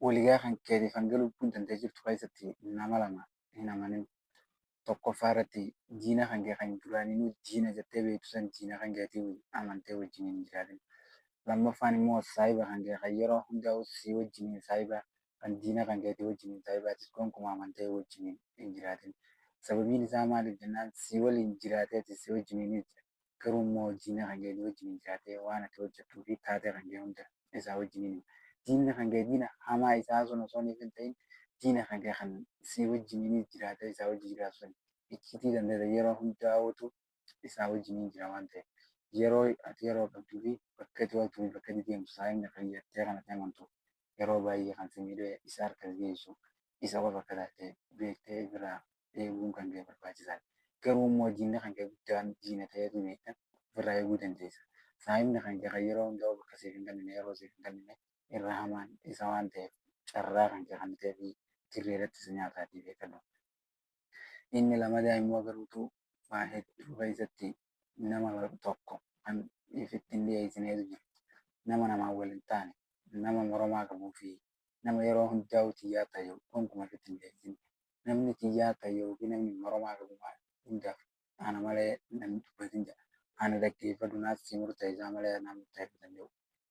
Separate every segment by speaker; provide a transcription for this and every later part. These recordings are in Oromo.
Speaker 1: waligaa kan keetiif hanga lubbuun danda'e jirtu keessatti nama lama hin amanin. Tokkoffaa irratti diina kan kee kan duraanii diina jettee beektu san diina kan keetii amantee wajjin hin jiraatin. Lammaffaan immoo saayiba kan kee kan yeroo hundaa si wajjin saayiba kan diina kan keetii wajjin saayibaatis gonkumaa amantee wajjin hin jiraatin. Sababiin isaa maaliif jennaan si waliin jiraateeti si wajjin hin garuu immoo diina kan keetii wajjin jiraatee waan ati hojjettuu fi taatee kan kee hunda isaa wajjin hin diina kan kee diina hamaa isaa sun osoo hin ta'in diina kan kee kan si wajjin jiraatee isaa wajjin jiraatu sun iccitii dandeeta yeroo hundaa oolu isaa wajjin jira waan ta'eef yeroo ati yeroo qabduu fi bakka itti ooltuu fi bakka itti deemtu saayimni kan jettee kanatti amantu yeroo baay'ee kan si miidhee isa harka geessu isa qofa akka taate beektee biraa eeguun kan kee barbaachisaadha. Garuu immoo diinni kan kee guddaan diina ta'eetu beekta ofirraa eeguu dandeessa. Saayimni kan kee kan yeroo hundaa bakka siif hin kennine yeroo siif hin kennine irra hamaan isa waan ta'eef carraa kan kee kan ta'ee fi dirreeratti si nyaataatii beekadhu. Inni lammataa immoo garuutu waa hedduu keessatti nama tokko kan ifitti hin dhiyeessineetu jira. Nama namaan wal hin taane, nama moromaa qabuu fi nama yeroo hundaa xiyyaa ta'e gonkumaa ifitti hin dhiyeessine. Namni xiyyaa ta'e fi namni moromaa qabu hundaaf ana malee namni dubbatin jedha. Ana dhaggeeffadhu naaf si murteessaa malee naaf murteessuu danda'u.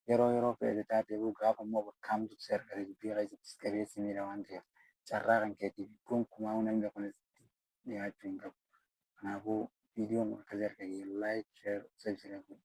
Speaker 1: Yeroo fe'ate taatee gaafa immoo bakka hamtuutti si argate dubbii keessattis qabeessi miidha waan ta'eef carraa kan keetiif gonkumaa namni kunis dhiyaachuu hin qabu. Kanaafuu viidiyoon akkasii argate laayik, sheer, sabiskiraayib godhi.